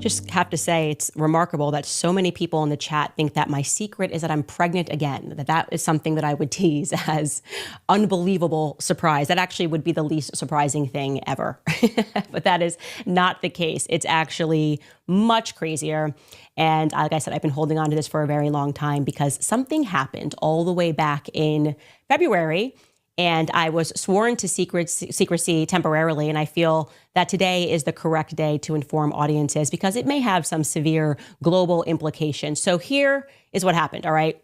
Just have to say it's remarkable that so many people in the chat think that my secret is that I'm pregnant again, that is something that I would tease as unbelievable surprise. That actually would be the least surprising thing ever. But that is not the case. It's actually much crazier. And like I said, I've been holding on to this for a very long time because something happened all the way back in February. And I was sworn to secrecy temporarily. And I feel that today is the correct day to inform audiences because it may have some severe global implications. So here is what happened, all right?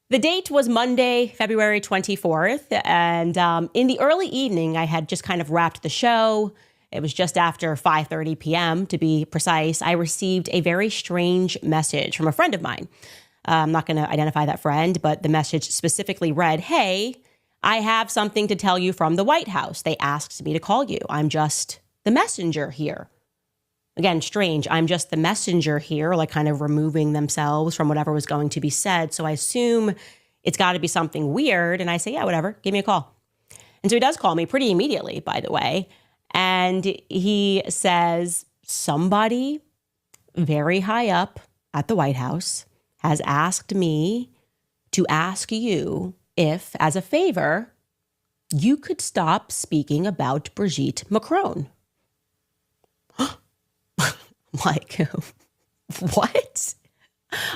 The date was Monday, February 24th. And in the early evening, I had just kind of wrapped the show. It was just after 5:30 p.m. to be precise. I received a very strange message from a friend of mine. I'm not going to identify that friend, but the message specifically read, "Hey, I have something to tell you from the White House. They asked me to call you. I'm just the messenger here." Again, strange. I'm just the messenger here, like kind of removing themselves from whatever was going to be said. So I assume it's got to be something weird. And I say, yeah, whatever, give me a call. And so he does call me pretty immediately, by the way. And he says, somebody very high up at the White House has asked me to ask you if, as a favor, you could stop speaking about Brigitte Macron. Like, what?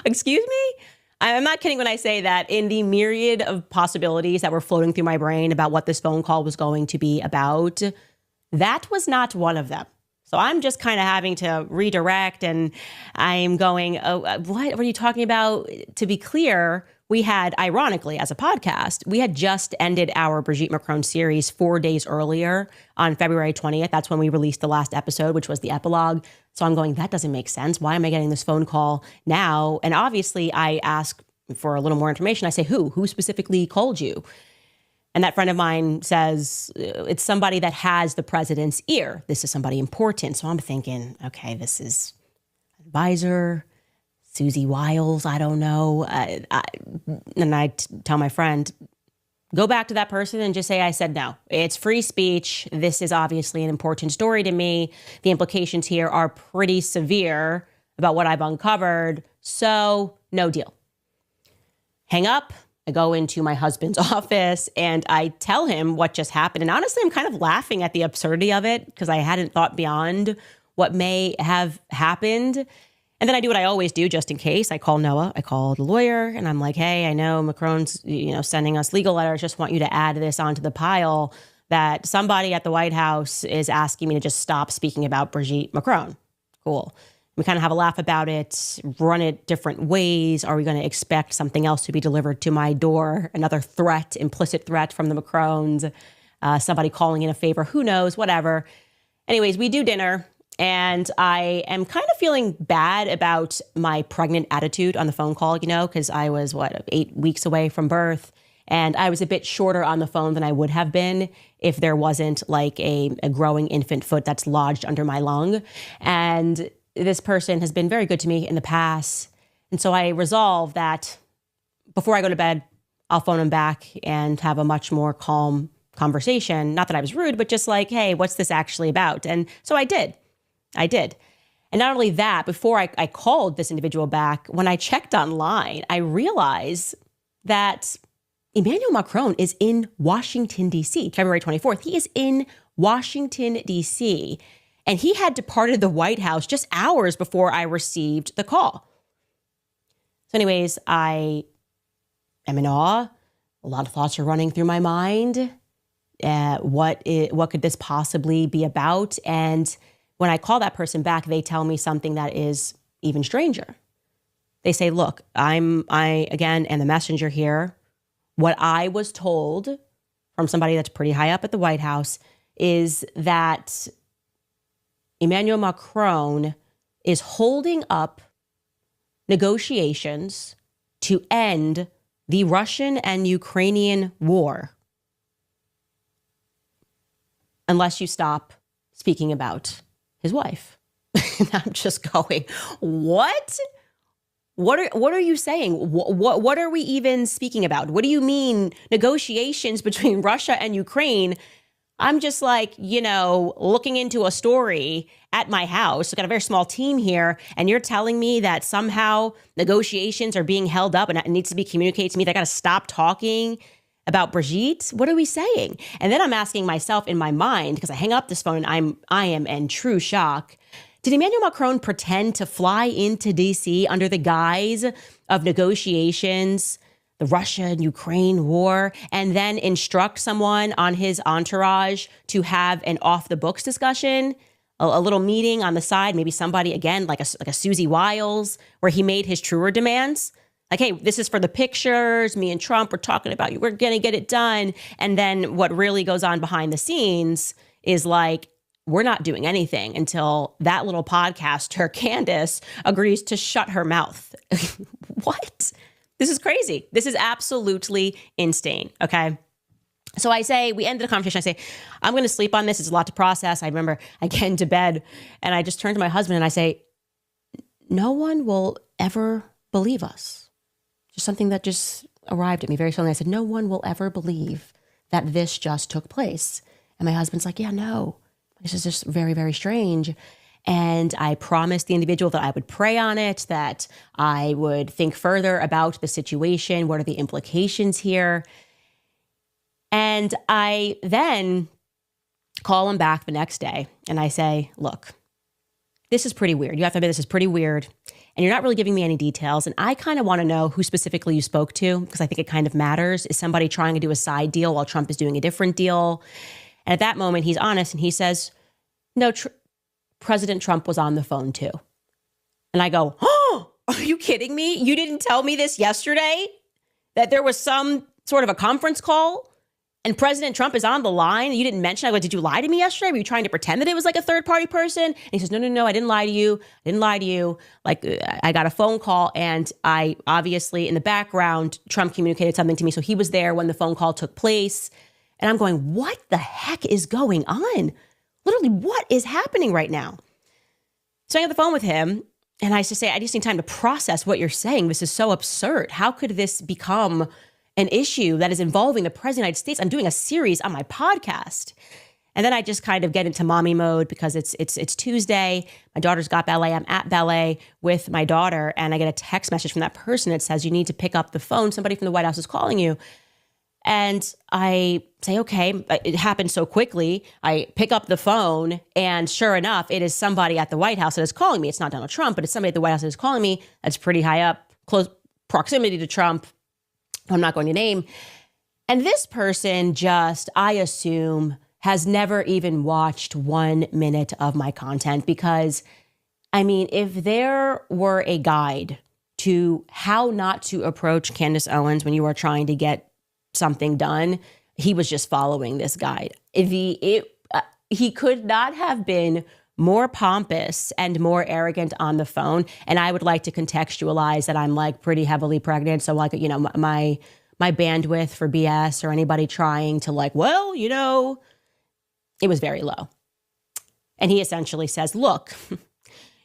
Excuse me? I'm not kidding when I say that in the myriad of possibilities that were floating through my brain about what this phone call was going to be about, that was not one of them. So I'm just kind of having to redirect and I'm going, oh, what are you talking about? To be clear, we had, ironically, as a podcast, we had just ended our Brigitte Macron series 4 days earlier on February 20th. That's when we released the last episode, which was the epilogue. So I'm going, that doesn't make sense. Why am I getting this phone call now? And obviously I ask for a little more information. I say, who specifically called you? And that friend of mine says, it's somebody that has the president's ear. This is somebody important. So I'm thinking, okay, this is advisor, Susie Wiles, I don't know. And I tell my friend, go back to that person and just say, I said no. It's free speech. This is obviously an important story to me. The implications here are pretty severe about what I've uncovered. So no deal. Hang up. I go into my husband's office and I tell him what just happened. And honestly, I'm kind of laughing at the absurdity of it because I hadn't thought beyond what may have happened. And then I do what I always do just in case. I call Noah, I call the lawyer, and I'm like, hey, I know Macron's, sending us legal letters. Just want you to add this onto the pile that somebody at the White House is asking me to just stop speaking about Brigitte Macron. Cool. We kind of have a laugh about it, run it different ways. Are we going to expect something else to be delivered to my door? Another threat, implicit threat from the Macrons, somebody calling in a favor, who knows, whatever. Anyways, we do dinner. And I am kind of feeling bad about my pregnant attitude on the phone call, because I was, 8 weeks away from birth. And I was a bit shorter on the phone than I would have been if there wasn't like a growing infant foot that's lodged under my lung. And this person has been very good to me in the past. And so I resolved that before I go to bed, I'll phone him back and have a much more calm conversation. Not that I was rude, but just like, hey, what's this actually about? And so I did. And not only that, before I called this individual back, when I checked online, I realized that Emmanuel Macron is in Washington, D.C., February 24th. He is in Washington, D.C., and he had departed the White House just hours before I received the call. So anyways, I am in awe. A lot of thoughts are running through my mind. What could this possibly be about? And when I call that person back, they tell me something that is even stranger. They say, look, I again am the messenger here. What I was told from somebody that's pretty high up at the White House is that Emmanuel Macron is holding up negotiations to end the Russian and Ukrainian war unless you stop speaking about his wife. And I'm just going, what? What are you saying? What are we even speaking about? What do you mean negotiations between Russia and Ukraine I'm just like, looking into a story at my house. I've got a very small team here. And you're telling me that somehow negotiations are being held up and it needs to be communicated to me that I got to stop talking about Brigitte? What are we saying? And then I'm asking myself in my mind, because I hang up this phone and I am in true shock. Did Emmanuel Macron pretend to fly into DC under the guise of negotiations, the Russia and Ukraine war, and then instruct someone on his entourage to have an off the books discussion, a little meeting on the side, maybe somebody again, like a Susie Wiles, where he made his truer demands? Like, hey, this is for the pictures. Me and Trump are talking about you. We're going to get it done. And then what really goes on behind the scenes is like, we're not doing anything until that little podcaster, Candace, agrees to shut her mouth. What? This is crazy. This is absolutely insane. Okay. So we ended the conversation. I say, I'm going to sleep on this. It's a lot to process. I remember I get into bed and I just turn to my husband and I say, no one will ever believe us. Just something that just arrived at me very suddenly. I said, no one will ever believe that this just took place. And my husband's like, yeah, no, this is just very, very strange. And I promised the individual that I would pray on it, that I would think further about the situation. What are the implications here? And I then call him back the next day and I say, look, this is pretty weird. You have to admit this is pretty weird. And you're not really giving me any details. And I kind of want to know who specifically you spoke to, because I think it kind of matters. Is somebody trying to do a side deal while Trump is doing a different deal? And at that moment, he's honest and he says, no, President Trump was on the phone too. And I go, oh, are you kidding me? You didn't tell me this yesterday? That there was some sort of a conference call and President Trump is on the line? You didn't mention. I go, did you lie to me yesterday? Were you trying to pretend that it was like a third party person? And he says, no, I didn't lie to you. I didn't lie to you. Like, I got a phone call and I obviously in the background, Trump communicated something to me. So he was there when the phone call took place. And I'm going, what the heck is going on? Literally, what is happening right now? So I got the phone with him and I just say, I just need time to process what you're saying. This is so absurd. How could this become an issue that is involving the president of the United States? I'm doing a series on my podcast. And then I just kind of get into mommy mode because it's Tuesday. My daughter's got ballet. I'm at ballet with my daughter. And I get a text message from that person that says, you need to pick up the phone. Somebody from the White House is calling you. And I say, okay, it happened so quickly. I pick up the phone and sure enough, it is somebody at the White House that is calling me. It's not Donald Trump, but it's somebody at the White House that is calling me. That's pretty high up, close proximity to Trump. I'm not going to name. And this person just, I assume, has never even watched 1 minute of my content because, I mean, if there were a guide to how not to approach Candace Owens when you are trying to get something done, he was just following this guide. He could not have been more pompous and more arrogant on the phone. And I would like to contextualize that I'm like pretty heavily pregnant. So like, my bandwidth for BS or anybody trying to like, well, it was very low. And he essentially says, look,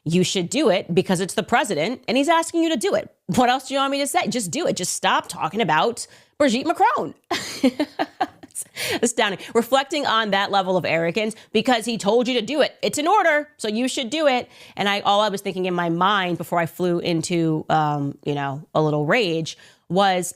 you should do it because it's the president and he's asking you to do it. What else do you want me to say? Just do it. Just stop talking about Brigitte Macron. It's astounding. Reflecting on that level of arrogance because he told you to do it. It's an order, so you should do it. And all I was thinking in my mind before I flew into, a little rage was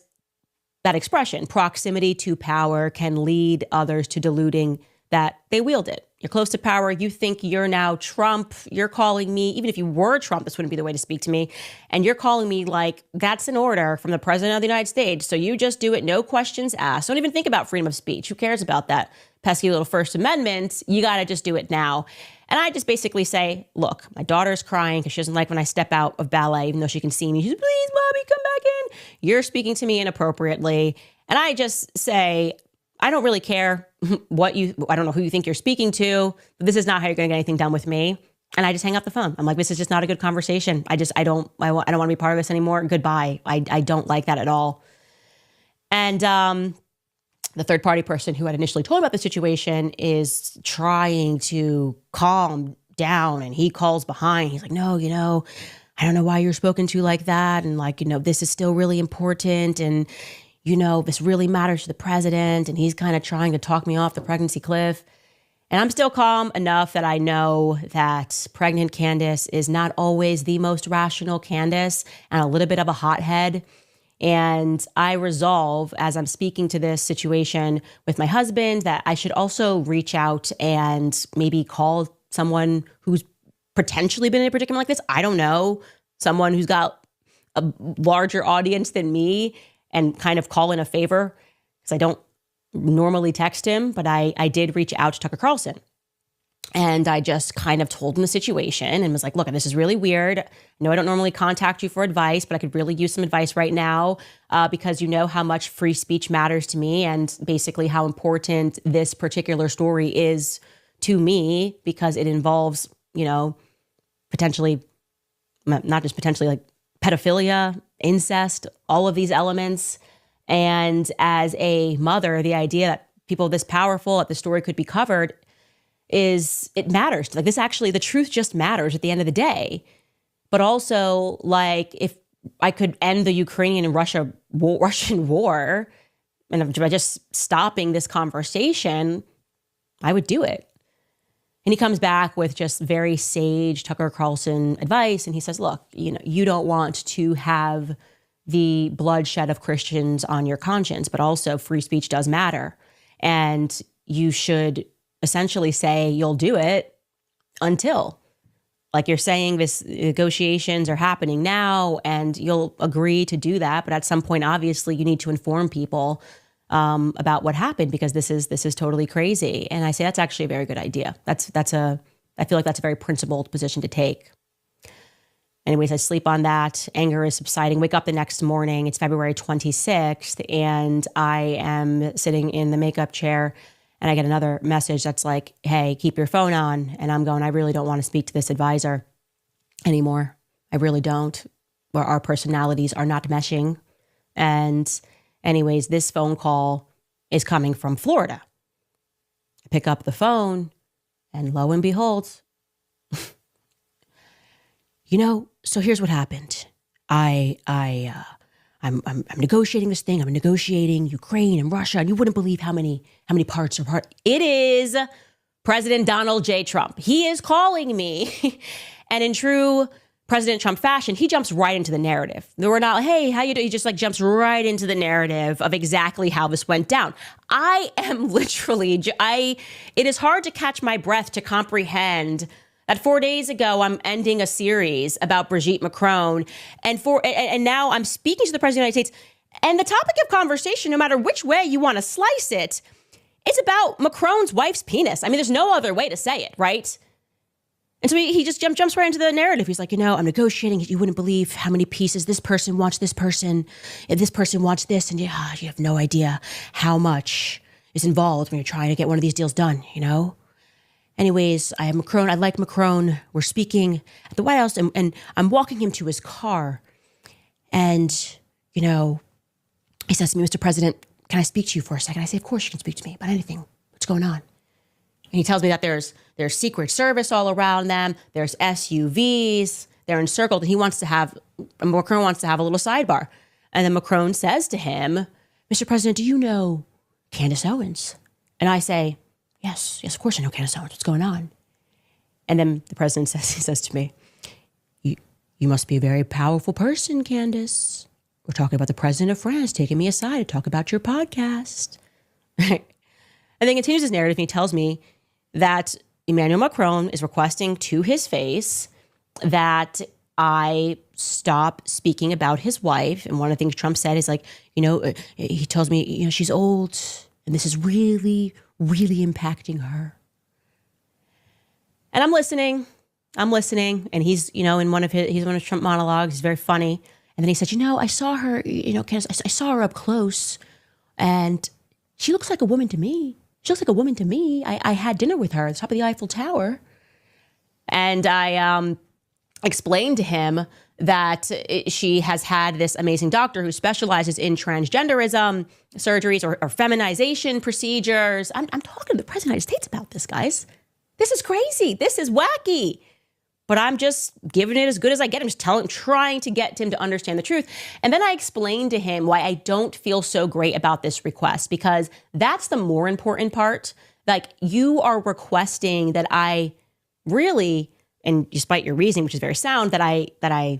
that expression, proximity to power can lead others to diluting that they wield it. You're close to power. You think you're now Trump. You're calling me, even if you were Trump, this wouldn't be the way to speak to me. And you're calling me like that's an order from the president of the United States. So you just do it. No questions asked. Don't even think about freedom of speech. Who cares about that pesky little First Amendment? You got to just do it now. And I just basically say, look, my daughter's crying because she doesn't like when I step out of ballet, even though she can see me. She's, please, mommy, come back in. You're speaking to me inappropriately. And I just say, I don't really care I don't know who you think you're speaking to, but this is not how you're going to get anything done with me. And I just hang up the phone. I'm like, this is just not a good conversation. I don't want to be part of this anymore. Goodbye. I don't like that at all. And the third party person who had initially told me about the situation is trying to calm down, and he calls behind. He's like, no, I don't know why you're spoken to like that. And like, this is still really important. And this really matters to the president, and he's kind of trying to talk me off the pregnancy cliff. And I'm still calm enough that I know that pregnant Candace is not always the most rational Candace and a little bit of a hothead. And I resolve, as I'm speaking to this situation with my husband, that I should also reach out and maybe call someone who's potentially been in a predicament like this. I don't know, someone who's got a larger audience than me and kind of call in a favor, because I don't normally text him, but I did reach out to Tucker Carlson. And I just kind of told him the situation and was like, look, this is really weird. I know I don't normally contact you for advice, but I could really use some advice right now because you know how much free speech matters to me and basically how important this particular story is to me, because it involves, potentially, not just potentially, like pedophilia, incest, all of these elements. And as a mother, the idea that people this powerful, that the story could be covered, it matters. Like, this actually, the truth just matters at the end of the day. But also, like, if I could end the Ukrainian and Russian war, and by just stopping this conversation, I would do it. And he comes back with just very sage Tucker Carlson advice. And he says, look, you don't want to have the bloodshed of Christians on your conscience, but also free speech does matter. And you should essentially say you'll do it until, like you're saying, this negotiations are happening now and you'll agree to do that. But at some point, obviously, you need to inform people about what happened, because this is totally crazy. And I say that's actually a very good idea. I feel like that's a very principled position to take. Anyways, I sleep on that. Anger is subsiding. Wake up the next morning. It's February 26th, and I am sitting in the makeup chair, and I get another message that's like, hey, keep your phone on. And I'm going, I really don't want to speak to this advisor anymore. I really don't. Where our personalities are not meshing. And anyways, this phone call is coming from Florida. I pick up the phone, and lo and behold, so here's what happened. I'm negotiating this thing. I'm negotiating Ukraine and Russia, and you wouldn't believe how many parts are part. It is President Donald J. Trump. He is calling me, and in true President Trump fashion, he jumps right into the narrative. We're not, hey, how you doing? He just jumps right into the narrative of exactly how this went down. I am literally, it is hard to catch my breath to comprehend that 4 days ago, I'm ending a series about Brigitte Macron, and now I'm speaking to the President of the United States, and the topic of conversation, no matter which way you want to slice it, is about Macron's wife's penis. I mean, there's no other way to say it, right? And so he just jumps right into the narrative. He's like, I'm negotiating. You wouldn't believe how many pieces this person wants this person, if this person wants this, and you have no idea how much is involved when you're trying to get one of these deals done, Anyways, I have Macron. I like Macron. We're speaking at the White House, and I'm walking him to his car. And, he says to me, Mr. President, can I speak to you for a second? I say, of course you can speak to me about anything. What's going on? And he tells me that there's Secret Service all around them. There's SUVs. They're encircled. And Macron wants to have a little sidebar. And then Macron says to him, Mr. President, do you know Candace Owens? And I say, Yes, of course I know Candace Owens. What's going on? And then the president says to me, you must be a very powerful person, Candace. We're talking about the president of France taking me aside to talk about your podcast. And then continues his narrative, and he tells me that Emmanuel Macron is requesting to his face that I stop speaking about his wife. And one of the things Trump said is he tells me, she's old, and this is really, really impacting her. And I'm listening, and he's, in one of his Trump monologues, he's very funny. And then he said, I saw her, Candace, I saw her up close, and she looks like a woman to me. She looks like a woman to me. I had dinner with her at the top of the Eiffel Tower. And I explained to him that she has had this amazing doctor who specializes in transgenderism surgeries or feminization procedures. I'm talking to the President of the United States about this, guys. This is crazy. This is wacky. but I'm just giving it as good as I get. I'm just trying to get him to understand the truth. And then I explained to him why I don't feel so great about this request, because that's the more important part. Like, you are requesting that I really, and despite your reasoning, which is very sound, that I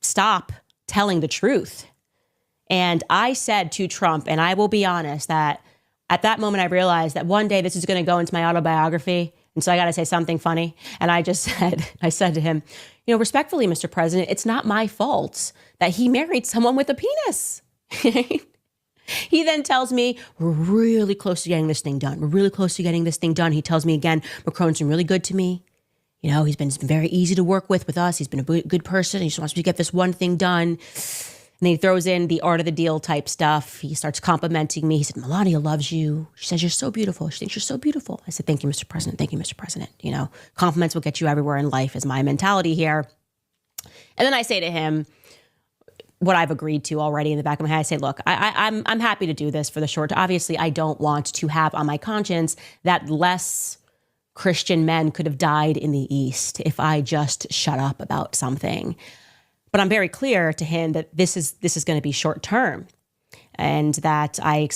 stop telling the truth. And I said to Trump, and I will be honest, that at that moment I realized that one day this is going to go into my autobiography. And so I got to say something funny. And I said to him, respectfully, Mr. President, it's not my fault that he married someone with a penis. He then tells me, we're really close to getting this thing done. We're really close to getting this thing done. He tells me again, Macron's been really good to me. He's been very easy to work with us. He's been a good person. He just wants me to get this one thing done. And then he throws in the art of the deal type stuff. He starts complimenting me. He said, Melania loves you. She says you're so beautiful. She thinks you're so beautiful. I said, thank you, Mr. President. Thank you, Mr. President. Compliments will get you everywhere in life is my mentality here. And then I say to him what I've agreed to already in the back of my head. I say, look, I'm happy to do this for the short term. Obviously, I don't want to have on my conscience that less Christian men could have died in the East if I just shut up about something. But I'm very clear to him that this is going to be short term, and that I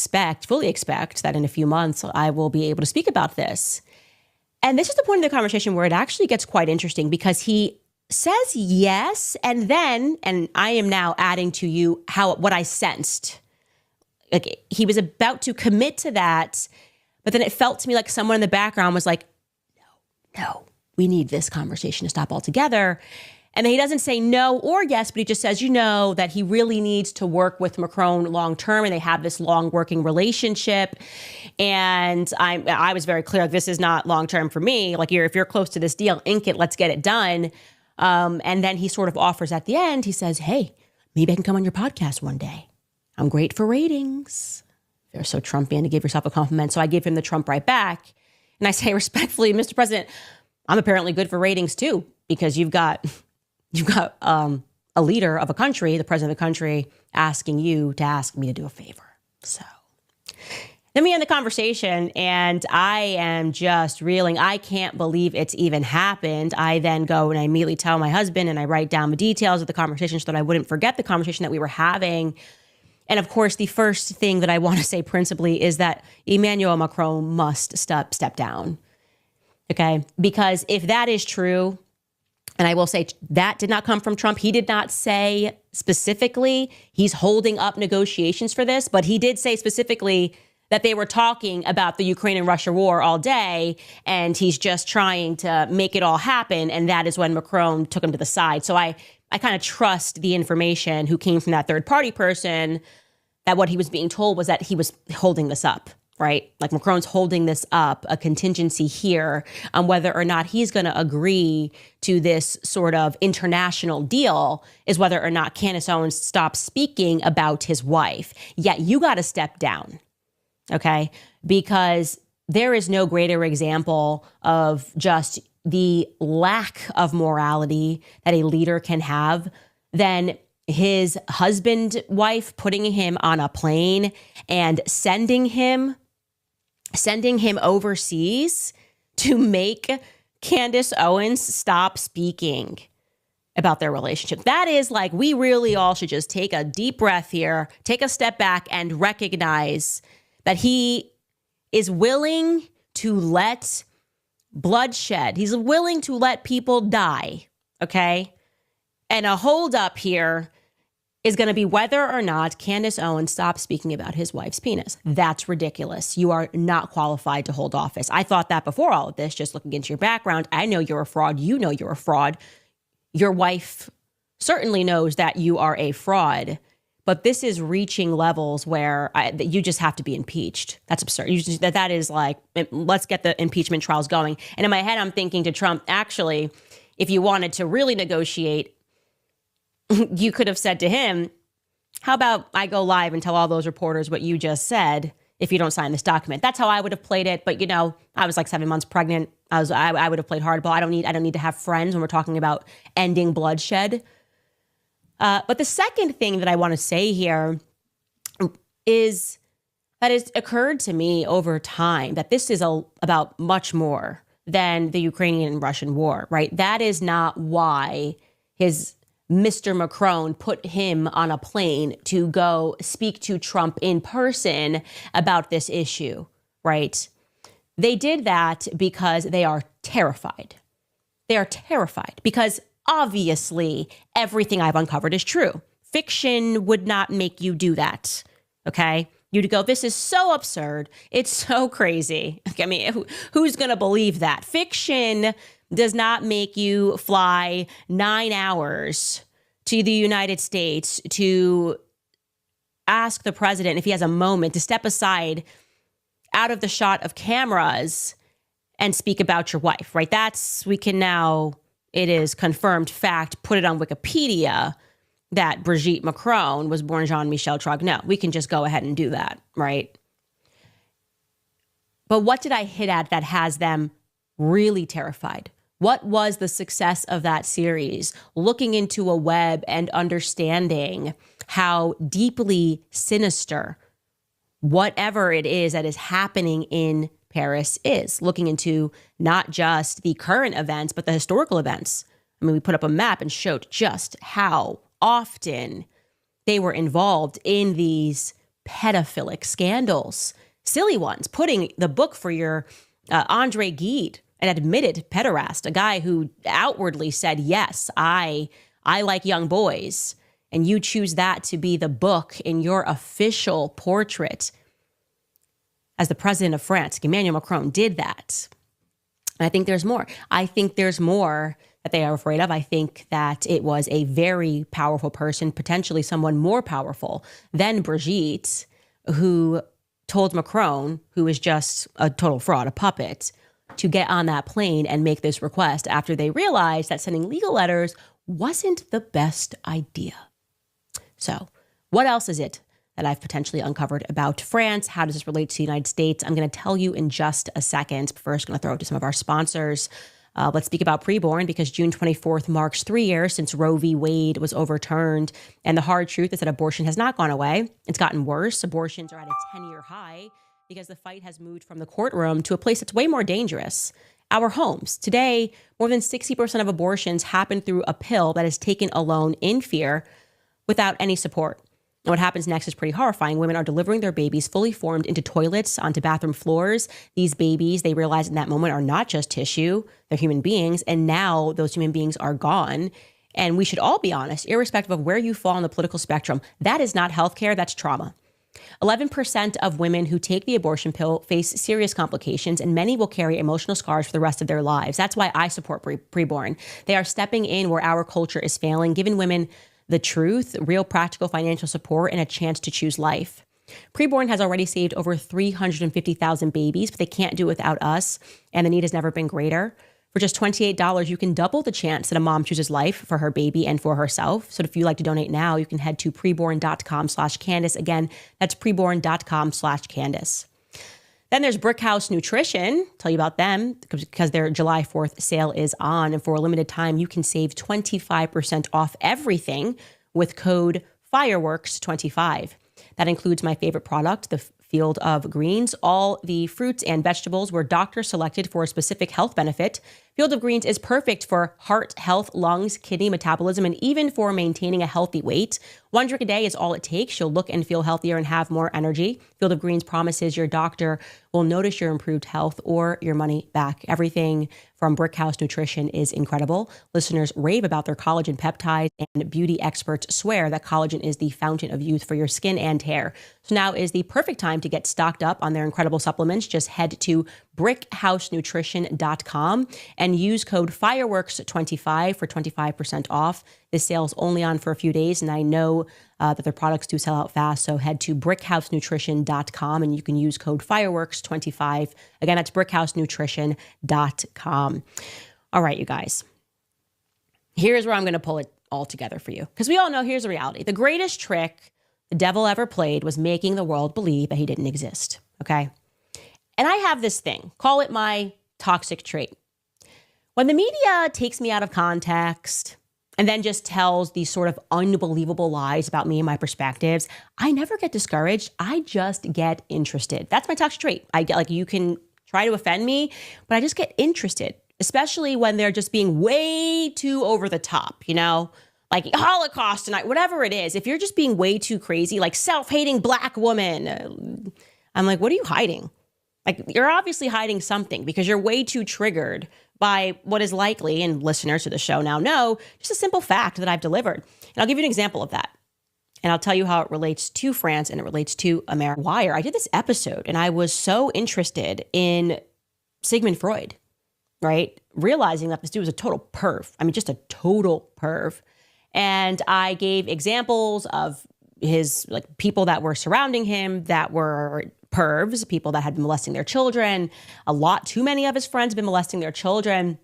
fully expect that in a few months I will be able to speak about this. And this is the point of the conversation where it actually gets quite interesting, because he says yes, and I am now adding to you what I sensed. Like, he was about to commit to that, but then it felt to me like someone in the background was like, no, we need this conversation to stop altogether. And then he doesn't say no or yes, but he just says, that he really needs to work with Macron long term, and they have this long working relationship. And I was very clear, this is not long term for me. Like, if you're close to this deal, ink it, let's get it done. And then he sort of offers at the end, he says, hey, maybe I can come on your podcast one day. I'm great for ratings. They're so Trumpian to give yourself a compliment. So I give him the Trump right back. And I say respectfully, Mr. President, I'm apparently good for ratings too, because you've got a leader of a country, the president of the country, asking you to ask me to do a favor. So then we end the conversation, and I am just reeling. I can't believe it's even happened. I then go and I immediately tell my husband, and I write down the details of the conversation so that I wouldn't forget the conversation that we were having. And of course, the first thing that I want to say principally is that Emmanuel Macron must step down. Okay? Because if that is true, and I will say that did not come from Trump. He did not say specifically he's holding up negotiations for this, but he did say specifically that they were talking about the Ukraine and Russia war all day, and he's just trying to make it all happen. And that is when Macron took him to the side. So I kind of trust the information who came from that third party person, that what he was being told was that he was holding this up. Right? Like, Macron's holding this up, a contingency here on whether or not he's going to agree to this sort of international deal is whether or not Candace Owens stops speaking about his wife. Yet you got to step down. Okay? Because there is no greater example of just the lack of morality that a leader can have than his husband, wife putting him on a plane and sending him overseas to make Candace Owens stop speaking about their relationship. That is like, we really all should just take a deep breath here, take a step back, and recognize that he is willing to let bloodshed. He's willing to let people die. Okay. And a holdup here is going to be whether or not Candace Owens stops speaking about his wife's penis. That's ridiculous. You are not qualified to hold office. I thought that before all of this, just looking into your background. I know you're a fraud. You know you're a fraud. Your wife certainly knows that you are a fraud. But this is reaching levels where you just have to be impeached. That's absurd. That is like, let's get the impeachment trials going. And in my head, I'm thinking to Trump, actually, if you wanted to really negotiate, you could have said to him, how about I go live and tell all those reporters what you just said if you don't sign this document? That's how I would have played it. But, I was like 7 months pregnant. I would have played hardball. I don't need to have friends when we're talking about ending bloodshed. But the second thing that I want to say here is that it's occurred to me over time that this is about much more than the Ukrainian and Russian war, right? That is not why his Mr. Macron put him on a plane to go speak to Trump in person about this issue, right? They did that because they are terrified. They are terrified because obviously everything I've uncovered is true. Fiction would not make you do that, okay? You'd go, this is so absurd. It's so crazy. I mean, who's going to believe that? Fiction does not make you fly 9 hours to the United States to ask the president if he has a moment to step aside out of the shot of cameras and speak about your wife, right? We can now, it is confirmed fact, put it on Wikipedia that Brigitte Macron was born Jean-Michel Trogneau. We can just go ahead and do that, right? But what did I hit at that has them really terrified? What was the success of that series? Looking into a web and understanding how deeply sinister whatever it is that is happening in Paris is. Looking into not just the current events, but the historical events. I mean, we put up a map and showed just how often they were involved in these pedophilic scandals. Silly ones. Putting the book for your Andre Gide, an admitted pederast, a guy who outwardly said, yes, I like young boys. And you choose that to be the book in your official portrait as the president of France. Emmanuel Macron did that. And I think there's more. I think there's more that they are afraid of. I think that it was a very powerful person, potentially someone more powerful than Brigitte, who told Macron, who is just a total fraud, a puppet, to get on that plane and make this request after they realized that sending legal letters wasn't the best idea. So what else is it that I've potentially uncovered about France? How does this relate to the United States? I'm going to tell you in just a second. But first, I'm going to throw it to some of our sponsors. Let's speak about preborn, because June 24th marks 3 years since Roe v. Wade was overturned. And the hard truth is that abortion has not gone away. It's gotten worse. Abortions are at a 10-year high because the fight has moved from the courtroom to a place that's way more dangerous. Our homes. Today, more than 60% of abortions happen through a pill that is taken alone in fear without any support. And what happens next is pretty horrifying. Women are delivering their babies fully formed into toilets, onto bathroom floors. These babies, they realize in that moment, are not just tissue, they're human beings. And now those human beings are gone. And we should all be honest, irrespective of where you fall on the political spectrum, that is not healthcare, that's trauma. 11% of women who take the abortion pill face serious complications, and many will carry emotional scars for the rest of their lives. That's why I support preborn. They are stepping in where our culture is failing, giving women the truth, real practical financial support, and a chance to choose life. Preborn has already saved over 350,000 babies, but they can't do it without us, and the need has never been greater. For just $28, you can double the chance that a mom chooses life for her baby and for herself. So if you'd like to donate now, you can head to preborn.com/Candace. Again, that's preborn.com/Candace. Then there's Brickhouse Nutrition. Tell you about them because their July 4th sale is on. And for a limited time, you can save 25% off everything with code FIREWORKS25. That includes my favorite product, the Field of Greens. All the fruits and vegetables were doctor selected for a specific health benefit. Field of Greens is perfect for heart health, lungs, kidney, metabolism, and even for maintaining a healthy weight. 1 drink a day is all it takes. You'll look and feel healthier and have more energy. Field of Greens promises your doctor will notice your improved health or your money back. Everything from Brickhouse Nutrition is incredible. Listeners rave about their collagen peptides, and beauty experts swear that collagen is the fountain of youth for your skin and hair. So now is the perfect time to get stocked up on their incredible supplements. Just head to brickhousenutrition.com and use code FIREWORKS25 for 25% off. This sale is only on for a few days, and I know that their products do sell out fast. So head to brickhousenutrition.com and you can use code FIREWORKS25. Again, that's brickhousenutrition.com. All right, you guys. Here's where I'm going to pull it all together for you, because we all know here's the reality. The greatest trick the devil ever played was making the world believe that he didn't exist. Okay. And I have this thing, call it my toxic trait. When the media takes me out of context and then just tells these sort of unbelievable lies about me and my perspectives, I never get discouraged. I just get interested. That's my toxic trait. I get, like, you can try to offend me, but I just get interested, especially when they're just being way too over the top, like Holocaust tonight, whatever it is. If you're just being way too crazy, like self-hating Black woman, I'm like, what are you hiding? Like, you're obviously hiding something because you're way too triggered by what is likely, and listeners to the show now know, just a simple fact that I've delivered. And I'll give you an example of that. And I'll tell you how it relates to France and it relates to America. Wire. I did this episode and I was so interested in Sigmund Freud, right? Realizing that this dude was a total perv. I mean, just a total perv. And I gave examples of his people that were surrounding him that were pervs, people that had been molesting their children. A lot too many of his friends have been molesting their children.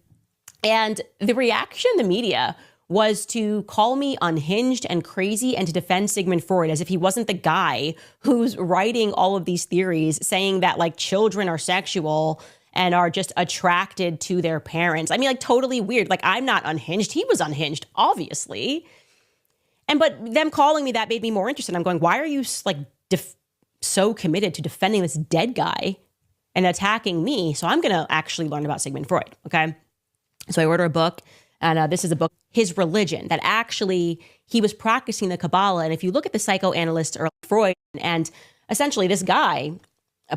And the reaction in the media was to call me unhinged and crazy and to defend Sigmund Freud as if he wasn't the guy who's writing all of these theories saying that children are sexual and are just attracted to their parents. I mean, totally weird. I'm not unhinged. He was unhinged, obviously. But them calling me that made me more interested. I'm going, why are you so committed to defending this dead guy and attacking me? So I'm going to actually learn about Sigmund Freud, okay? So I order a book, and this is a book, His Religion, that actually he was practicing the Kabbalah. And if you look at the psychoanalyst Freud, and essentially this guy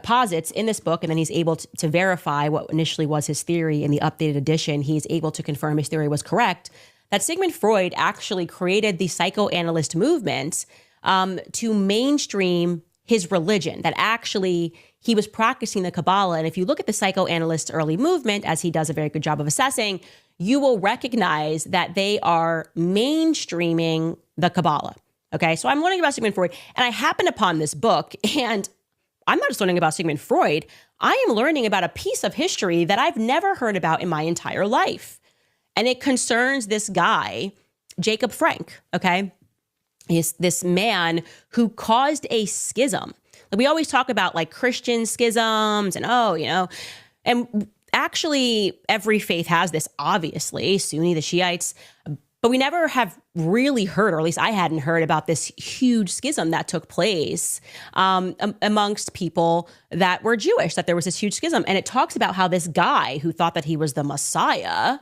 posits in this book, and then he's able to verify what initially was his theory in the updated edition. He's able to confirm his theory was correct, that Sigmund Freud actually created the psychoanalyst movement to mainstream his religion, that actually he was practicing the Kabbalah. And if you look at the psychoanalyst early movement, as he does a very good job of assessing, you will recognize that they are mainstreaming the Kabbalah. Okay, so I'm learning about Sigmund Freud, and I happened upon this book, and I'm not just learning about Sigmund Freud. I am learning about a piece of history that I've never heard about in my entire life. And it concerns this guy, Jacob Frank, okay? He's this man who caused a schism. We always talk about Christian schisms and, and actually every faith has this, obviously, Sunni, the Shiites, but we never have really heard, or at least I hadn't heard about this huge schism that took place amongst people that were Jewish, that there was this huge schism. And it talks about how this guy who thought that he was the Messiah,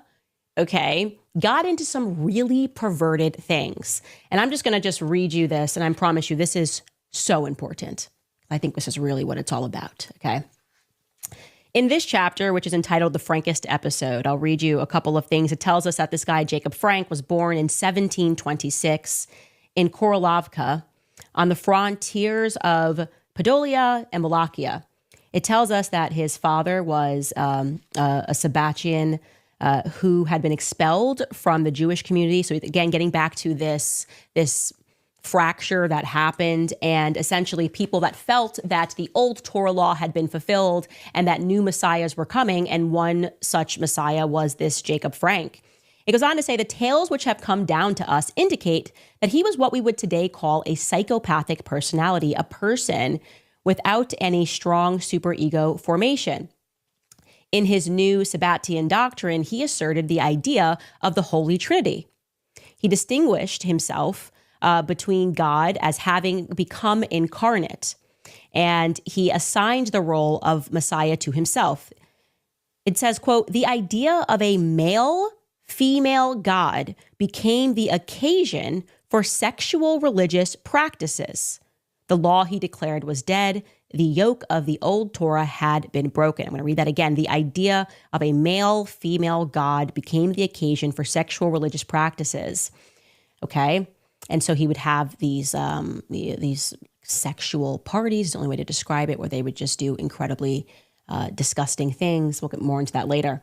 okay, got into some really perverted things. And I'm just going to read you this, and I promise you this is so important. I think this is really what it's all about, okay? In this chapter, which is entitled The Frankist Episode, I'll read you a couple of things. It tells us that this guy, Jacob Frank, was born in 1726 in Korolovka on the frontiers of Podolia and Wallachia. It tells us that his father was a Sabbatian who had been expelled from the Jewish community. So again, getting back to this fracture that happened, and essentially people that felt that the old Torah law had been fulfilled and that new messiahs were coming, and one such messiah was this Jacob Frank. It goes on to say, the tales which have come down to us indicate that he was what we would today call a psychopathic personality, a person without any strong superego formation. In his new Sabbatian doctrine, he asserted the idea of the Holy Trinity. He distinguished himself between God as having become incarnate, and he assigned the role of Messiah to himself. It says, quote, the idea of a male-female God became the occasion for sexual religious practices. The law, he declared, was dead. The yoke of the old Torah had been broken. I'm going to read that again. The idea of a male-female God became the occasion for sexual religious practices. Okay? And so he would have these sexual parties, the only way to describe it, where they would just do incredibly disgusting things. We'll get more into that later.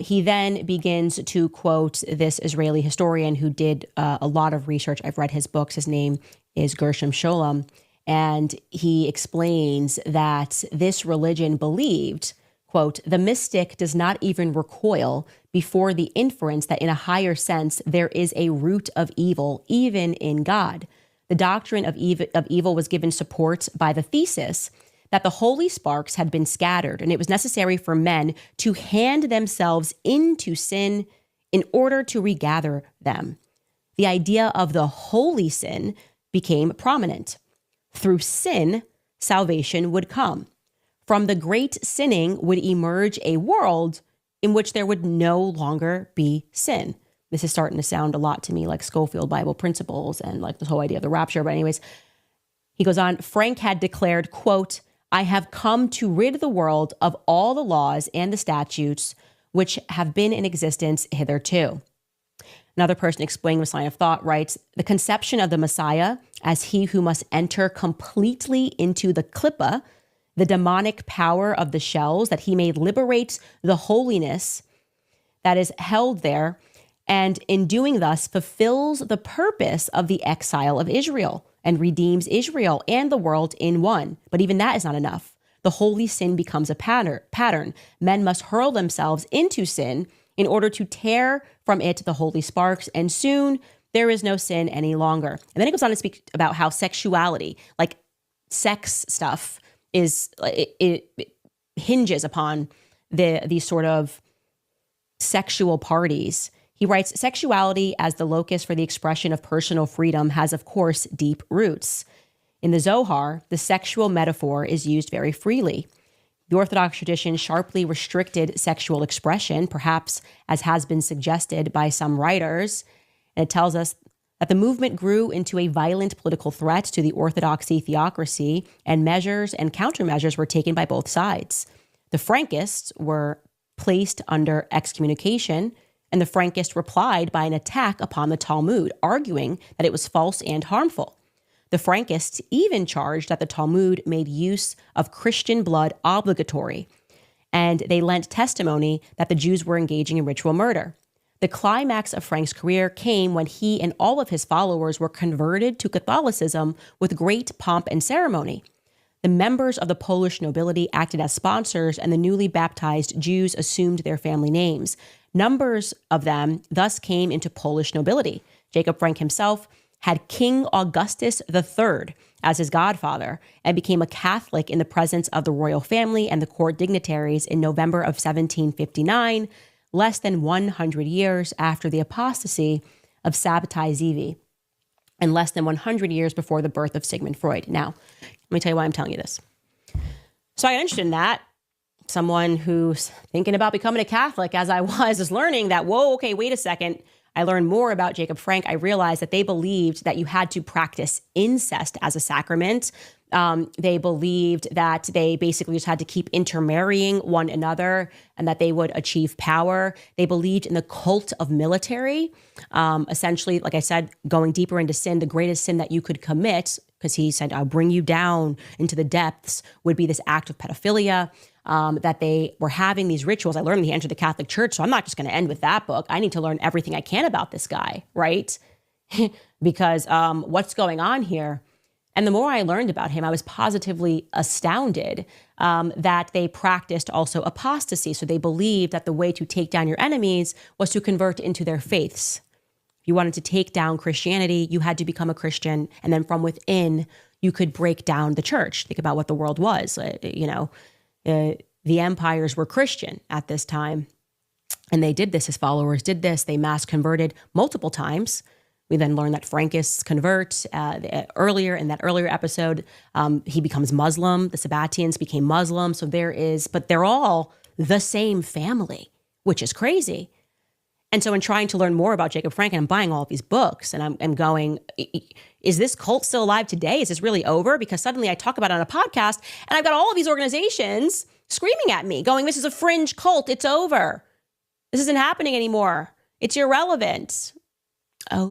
He then begins to quote this Israeli historian who did a lot of research. I've read his books. His name is Gershom Scholem. And he explains that this religion believed, quote, the mystic does not even recoil before the inference that in a higher sense there is a root of evil, even in God. The doctrine of evil was given support by the thesis that the holy sparks had been scattered, and it was necessary for men to hand themselves into sin in order to regather them. The idea of the holy sin became prominent. Through sin, salvation would come. From the great sinning would emerge a world in which there would no longer be sin. This is starting to sound a lot to me like Schofield Bible principles and like the whole idea of the rapture. But anyways, he goes on, Frank had declared, quote, I have come to rid the world of all the laws and the statutes which have been in existence hitherto. Another person explaining this line of thought writes, the conception of the Messiah as he who must enter completely into the klippa, the demonic power of the shells, that he may liberate the holiness that is held there, and in doing thus fulfills the purpose of the exile of Israel and redeems Israel and the world in one. But even that is not enough. The holy sin becomes a pattern. Men must hurl themselves into sin in order to tear from it the holy sparks, and soon there is no sin any longer. And then it goes on to speak about how sexuality, like sex stuff, it hinges upon these sort of sexual parties. He writes, sexuality as the locus for the expression of personal freedom has, of course, deep roots. In the Zohar, the sexual metaphor is used very freely. The Orthodox tradition sharply restricted sexual expression, perhaps as has been suggested by some writers. And it tells us that the movement grew into a violent political threat to the Orthodoxy theocracy, and measures and countermeasures were taken by both sides. The Frankists were placed under excommunication, and the Frankists replied by an attack upon the Talmud, arguing that it was false and harmful. The Frankists even charged that the Talmud made use of Christian blood obligatory, and they lent testimony that the Jews were engaging in ritual murder. The climax of Frank's career came when he and all of his followers were converted to Catholicism with great pomp and ceremony. The members of the Polish nobility acted as sponsors, and the newly baptized Jews assumed their family names. Numbers of them thus came into Polish nobility. Jacob Frank himself had King Augustus III as his godfather and became a Catholic in the presence of the royal family and the court dignitaries in November of 1759, less than 100 years after the apostasy of Sabbatai Zevi, and less than 100 years before the birth of Sigmund Freud. Now, let me tell you why I'm telling you this. So I got interested in that. Someone who's thinking about becoming a Catholic, as I was, is learning that, whoa, okay, wait a second. I learned more about Jacob Frank. I realized that they believed that you had to practice incest as a sacrament. They believed that they basically just had to keep intermarrying one another and that they would achieve power. They believed in the cult of military. Essentially, like I said, going deeper into sin, the greatest sin that you could commit, because he said, I'll bring you down into the depths, would be this act of pedophilia. That they were having these rituals. I learned when he entered the Catholic Church, so I'm not just going to end with that book. I need to learn everything I can about this guy, right? Because what's going on here? And the more I learned about him, I was positively astounded that they practiced also apostasy. So they believed that the way to take down your enemies was to convert into their faiths. If you wanted to take down Christianity, you had to become a Christian. And then from within, you could break down the church. Think about what the world was, the empires were Christian at this time, and they did this. His followers did this. They mass converted multiple times. We then learned that Frankists convert. Earlier in that earlier episode, he becomes Muslim. The Sabbatians became Muslim. So but they're all the same family, which is crazy. And so in trying to learn more about Jacob Frank, and I'm buying all of these books, and I'm going, is this cult still alive today? Is this really over? Because suddenly I talk about it on a podcast, and I've got all of these organizations screaming at me, going, this is a fringe cult. It's over. This isn't happening anymore. It's irrelevant.